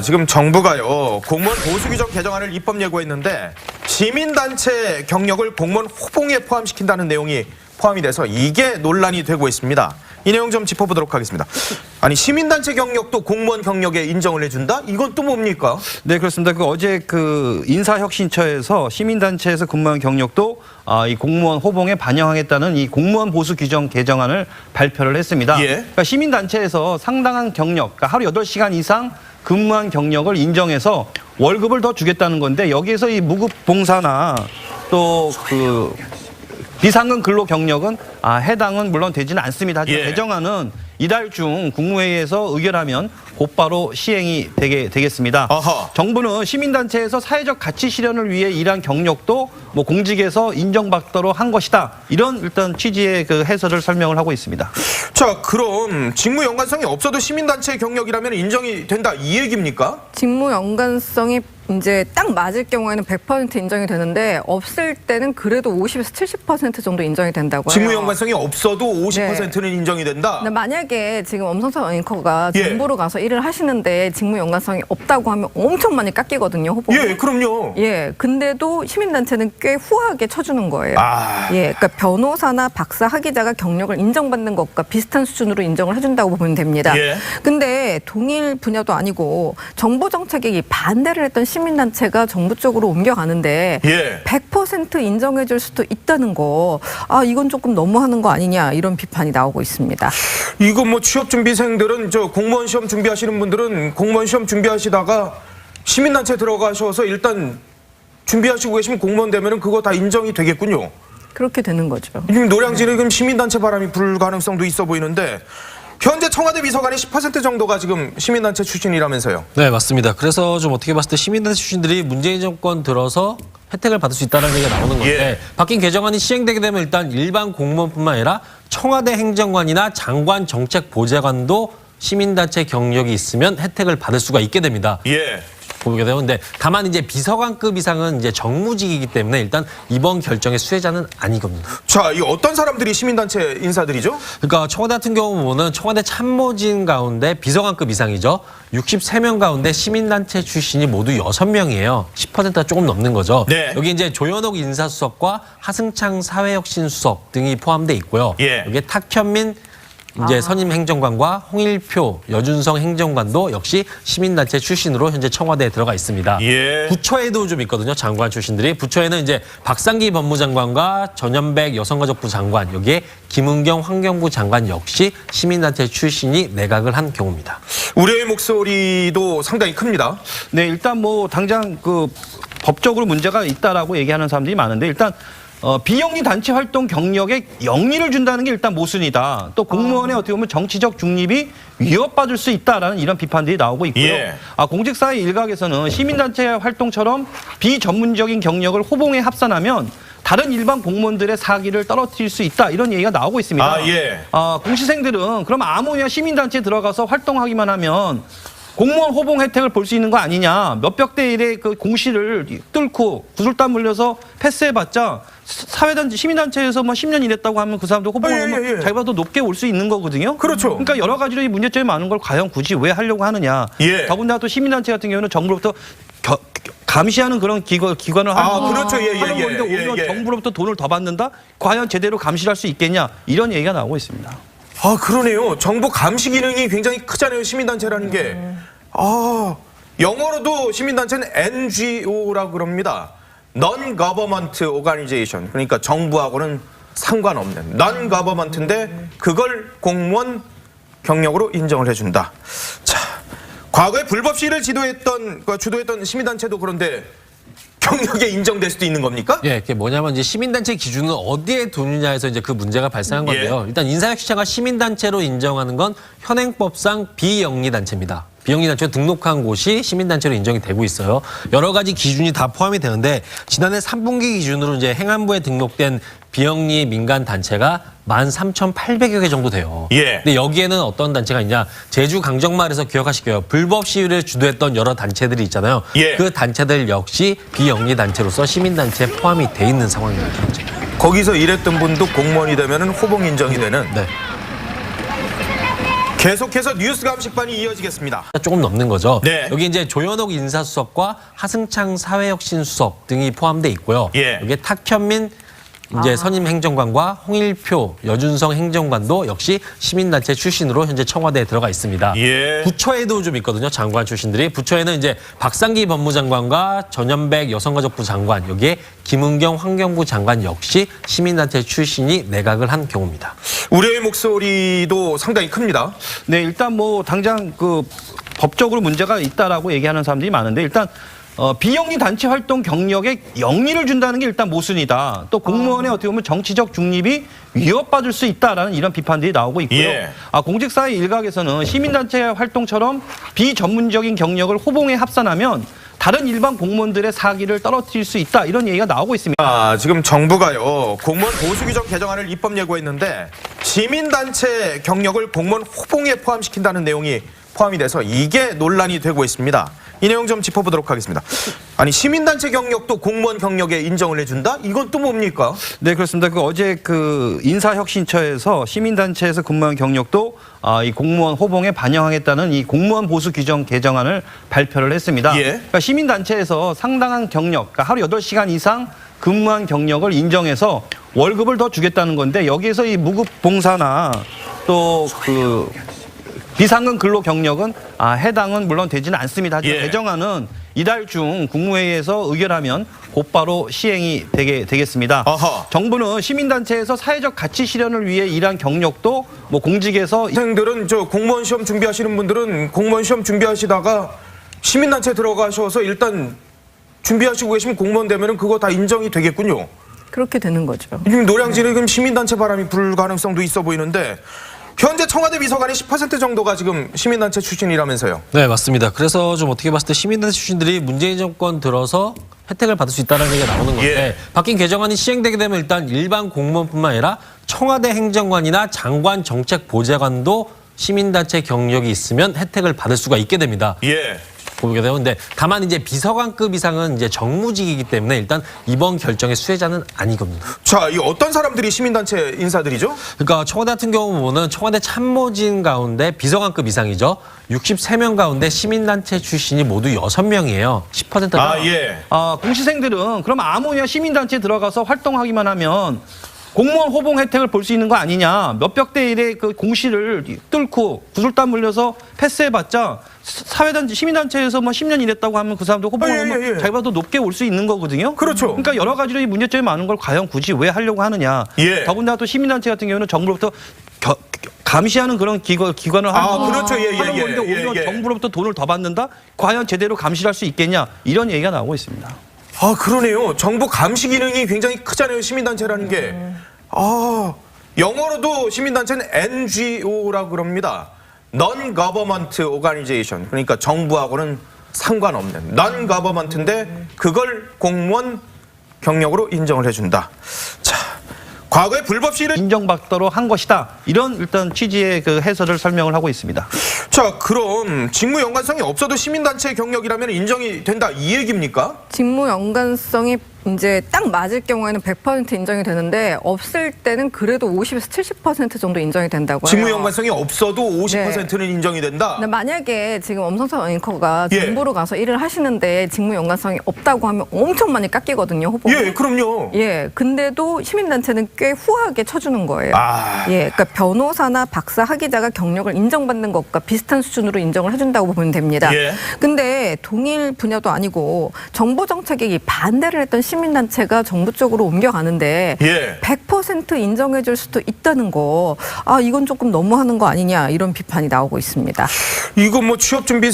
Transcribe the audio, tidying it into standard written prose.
지금 정부가요 공무원 보수 규정 개정안을 입법 예고했는데 시민단체 경력을 공무원 호봉에 포함시킨다는 내용이 포함이 돼서 이게 논란이 되고 있습니다. 이 내용 좀 짚어보도록 하겠습니다. 아니 시민단체 경력도 공무원 경력에 인정을 해준다? 이건 또 뭡니까? 네, 그렇습니다. 어제 인사혁신처에서 시민단체에서 근무한 경력도 이 공무원 호봉에 반영하겠다는 이 공무원 보수 규정 개정안을 발표를 했습니다. 예. 그러니까 시민단체에서 상당한 경력, 그러니까 하루 8시간 이상 근무한 경력을 인정해서 월급을 더 주겠다는 건데 여기에서 이 무급봉사나 또 비상근 근로 경력은 해당은 물론 되지는 않습니다. 하지만 예. 개정안은 이달 중 국무회의에서 의결하면 곧바로 시행이 되겠습니다. 아하. 정부는 시민단체에서 사회적 가치 실현을 위해 일한 경력도 공직에서 인정받도록 한 것이다. 이런 일단 취지의 해설을 설명을 하고 있습니다. 자, 그럼 직무 연관성이 없어도 시민단체 경력이라면 인정이 된다 이 얘기입니까? 직무 연관성이 이제 딱 맞을 경우에는 100% 인정이 되는데 없을 때는 그래도 50에서 70% 정도 인정이 된다고 해요. 직무 연관성이 없어도 50%는 인정이 된다? 근데 만약에 지금 엄성섭 앵커가 예. 정부로 가서 일을 하시는데 직무 연관성이 없다고 하면 엄청 많이 깎이거든요, 호봉. 예, 그럼요. 예, 근데도 시민단체는 꽤 후하게 쳐주는 거예요. 예, 그러니까 변호사나 박사, 학위자가 경력을 인정받는 것과 비슷한 수준으로 인정을 해준다고 보면 됩니다. 예. 근데 동일 분야도 아니고 정보 정책에 반대를 했던 시민단체가 정부 쪽으로 옮겨가는데 예. 100% 인정해줄 수도 있다는 거, 이건 조금 너무하는 거 아니냐 이런 비판이 나오고 있습니다. 이거 취업준비생들은 공무원 시험 준비하시는 분들은 공무원 시험 준비하시다가 시민단체 들어가셔서 일단 준비하시고 계시면 공무원 되면은 그거 다 인정이 되겠군요. 그렇게 되는 거죠. 지금 노량진에 그럼 시민단체 바람이 불 가능성도 있어 보이는데 현재 청와대 비서관의 10% 정도가 지금 시민단체 출신이라면서요. 네, 맞습니다. 그래서 좀 어떻게 봤을 때 시민단체 출신들이 문재인 정권 들어서 혜택을 받을 수 있다는 얘기가 나오는 건데 예. 바뀐 개정안이 시행되게 되면 일단 일반 공무원뿐만 아니라 청와대 행정관이나 장관 정책보좌관도 시민단체 경력이 있으면 혜택을 받을 수가 있게 됩니다. 예. 보게 되는데 다만 이제 비서관급 이상은 이제 정무직이기 때문에 일단 이번 결정의 수혜자는 아니거든요. 자, 이 어떤 사람들이 시민단체 인사들이죠? 그러니까 청와대 같은 경우 보면 청와대 참모진 가운데 비서관급 이상이죠. 63명 가운데 시민단체 출신이 모두 6명이에요. 10%가 조금 넘는 거죠. 네. 여기 이제 조현옥 인사수석과 하승창 사회혁신수석 등이 포함돼 있고요. 예. 여기에 탁현민 이제 선임 행정관과 홍일표, 여준성 행정관도 역시 시민단체 출신으로 현재 청와대에 들어가 있습니다. 예. 부처에도 좀 있거든요. 장관 출신들이. 부처에는 이제 박상기 법무장관과 전현백 여성가족부 장관, 여기에 김은경 환경부 장관 역시 시민단체 출신이 내각을 한 경우입니다. 우려의 목소리도 상당히 큽니다. 네, 일단 당장 법적으로 문제가 있다라고 얘기하는 사람들이 많은데 일단 비영리 단체 활동 경력에 영리를 준다는 게 일단 모순이다. 또 공무원의 어떻게 보면 정치적 중립이 위협받을 수 있다라는 이런 비판들이 나오고 있고요. 예. 공직사회 일각에서는 시민단체 활동처럼 비전문적인 경력을 호봉에 합산하면 다른 일반 공무원들의 사기를 떨어뜨릴 수 있다. 이런 얘기가 나오고 있습니다. 예. 공시생들은 그럼 아무나 시민단체에 들어가서 활동하기만 하면 공무원 호봉 혜택을 볼 수 있는 거 아니냐. 몇백 대 1의 공시를 뚫고 구슬땀 물려서 패스해봤자 사회단체, 시민단체에서 10년 일했다고 하면 그 사람도 호봉을 자기보다 더 높게 올 수 있는 거거든요. 그렇죠. 그러니까 여러 가지로 이 문제점이 많은 걸 과연 굳이 왜 하려고 하느냐. 예. 더군다나 또 시민단체 같은 경우는 정부로부터 감시하는 그런 기관을 하는 그렇죠. 하는 건데 오히려 정부로부터 돈을 더 받는다? 과연 제대로 감시를 할 수 있겠냐? 이런 얘기가 나오고 있습니다. 그러네요. 정부 감시 기능이 굉장히 크잖아요. 시민단체라는 게. 영어로도 시민단체는 NGO라고 그럽니다. Non-Government Organization. 그러니까 정부하고는 상관없는 Non-Government인데 그걸 공무원 경력으로 인정을 해준다. 자, 과거에 불법 시위를 주도했던 시민단체도 그런데 경력에 인정될 수도 있는 겁니까? 예, 그게 뭐냐면 이제 시민단체 기준은 어디에 두느냐에서 이제 그 문제가 발생한 건데요. 일단 인사혁신처가 시민단체로 인정하는 건 현행법상 비영리단체입니다. 비영리단체가 등록한 곳이 시민단체로 인정이 되고 있어요. 여러 가지 기준이 다 포함이 되는데 지난해 3분기 기준으로 이제 행안부에 등록된 비영리 민간 단체가 13,800여 개 정도 돼요. 예. 근데 여기에는 어떤 단체가 있냐? 제주 강정마을에서 기억하실 거예요. 불법 시위를 주도했던 여러 단체들이 있잖아요. 예. 그 단체들 역시 비영리 단체로서 시민단체에 포함이 돼 있는 상황입니다. 거기서 일했던 분도 공무원이 되면 호봉 인정이 되는. 네. 계속해서 뉴스 감식반이 이어지겠습니다. 조금 넘는 거죠. 네. 여기 이제 조현옥 인사수석과 하승창 사회혁신수석 등이 포함돼 있고요. 예. 여기 탁현민 이제 선임 행정관과 홍일표 여준성 행정관도 역시 시민단체 출신으로 현재 청와대에 들어가 있습니다. 예. 부처에도 좀 있거든요. 장관 출신들이. 부처에는 이제 박상기 법무장관과 전현백 여성가족부 장관, 여기에 김은경 환경부 장관 역시 시민단체 출신이 내각을 한 경우입니다. 우려의 목소리도 상당히 큽니다. 네, 일단 뭐 당장 그 법적으로 문제가 있다라고 얘기하는 사람들이 많은데 일단 비영리 단체 활동 경력에 영리를 준다는 게 일단 모순이다. 또 공무원의 어떻게 보면 정치적 중립이 위협받을 수 있다라는 이런 비판들이 나오고 있고요. 예. 공직사회 일각에서는 시민단체 활동처럼 비전문적인 경력을 호봉에 합산하면 다른 일반 공무원들의 사기를 떨어뜨릴 수 있다. 이런 얘기가 나오고 있습니다. 지금 정부가요, 공무원 보수 규정 개정안을 입법 예고했는데 시민단체 경력을 공무원 호봉에 포함시킨다는 내용이 포함이 돼서 이게 논란이 되고 있습니다. 이 내용 좀 짚어보도록 하겠습니다. 아니, 시민단체 경력도 공무원 경력에 인정을 해준다? 이건 또 뭡니까? 네, 그렇습니다. 어제 인사혁신처에서 시민단체에서 근무한 경력도 이 공무원 호봉에 반영하겠다는 이 공무원 보수 규정 개정안을 발표를 했습니다. 예. 그러니까 시민단체에서 상당한 경력, 그러니까 하루 8시간 이상 근무한 경력을 인정해서 월급을 더 주겠다는 건데 여기에서 이 무급봉사나 또 비상근 근로 경력은 해당은 물론 되지는 않습니다. 하지만 예. 개정안은 이달 중 국무회의에서 의결하면 곧바로 시행이 되겠습니다. 아하. 정부는 시민단체에서 사회적 가치 실현을 위해 일한 경력도 뭐 공직에서 학생들은 공무원 시험 준비하시는 분들은 공무원 시험 준비하시다가 시민단체 들어가셔서 일단 준비하시고 계시면 공무원 되면은 그거 다 인정이 되겠군요. 그렇게 되는 거죠. 지금 노량진에 그럼 시민단체 바람이 불 가능성도 있어 보이는데 현재 청와대 비서관의 10% 정도가 지금 시민단체 출신이라면서요. 네, 맞습니다. 그래서 좀 어떻게 봤을 때 시민단체 출신들이 문재인 정권 들어서 혜택을 받을 수 있다는 얘기가 나오는 건데 예. 바뀐 개정안이 시행되게 되면 일단 일반 공무원뿐만 아니라 청와대 행정관이나 장관 정책보좌관도 시민단체 경력이 있으면 혜택을 받을 수가 있게 됩니다. 예. 보게 되는데 다만 이제 비서관급 이상은 이제 정무직이기 때문에 일단 이번 결정의 수혜자는 아니거든요. 자, 이 어떤 사람들이 시민단체 인사들이죠? 그러니까 청와대 같은 경우 보면 청와대 참모진 가운데 비서관급 이상이죠. 63명 가운데 시민단체 출신이 모두 6명이에요. 10%가. 예. 공시생들은 그럼 아무나 시민단체에 들어가서 활동하기만 하면 공무원 호봉 혜택을 볼 수 있는 거 아니냐. 몇백 대 1의 그 공시를 뚫고 구슬땀 물려서 패스해봤자 사회단체, 시민단체에서 뭐 10년 일했다고 하면 그 사람도 호봉하면 자기보다 더 높게 올 수 있는 거거든요. 그렇죠. 그러니까 여러 가지로 이 문제점이 많은 걸 과연 굳이 왜 하려고 하느냐. 예. 더군다나 또 시민단체 같은 경우는 정부로부터 감시하는 그런 기관을 하는 그렇죠. 예, 예, 하는 예, 건데 오히려 예, 예. 정부로부터 돈을 더 받는다? 과연 제대로 감시를 할 수 있겠냐? 이런 얘기가 나오고 있습니다. 그러네요. 정부 감시 기능이 굉장히 크잖아요. 시민단체라는 게. 영어로도 시민단체는 NGO라고 그럽니다. Non-Government Organization. 그러니까 정부하고는 상관없는 Non-Government인데 그걸 공무원 경력으로 인정을 해준다. 자, 과거에 불법 시위를 인정받도록 한 것이다. 이런 일단 취지의 그 해설을 설명을 하고 있습니다. 자, 그럼 직무 연관성이 없어도 시민단체 경력이라면 인정이 된다 이 얘기입니까? 직무 연관성이 이제 딱 맞을 경우에는 100% 인정이 되는데 없을 때는 그래도 50에서 70% 정도 인정이 된다고 해요. 직무 연관성이 없어도 50%는 인정이 된다. 근데 만약에 지금 엄성선 앵커가 예. 정부로 가서 일을 하시는데 직무 연관성이 없다고 하면 엄청 많이 깎이거든요. 호봉. 예, 그럼요. 예, 근데도 시민단체는 꽤 후하게 쳐주는 거예요. 아. 예, 그러니까 변호사나 박사, 학위자가 경력을 인정받는 것과 비슷한 수준으로 인정을 해준다고 보면 됩니다. 예. 근데 동일 분야도 아니고 정보 정책에 반대를 했던 시민단체가 정부 쪽으로 옮겨가는데 예. 100% 인정해줄 수도 있다는 거, 이건 조금 너무하는 거 아니냐 이런 비판이 나오고 있습니다. 이거 뭐 취업 준비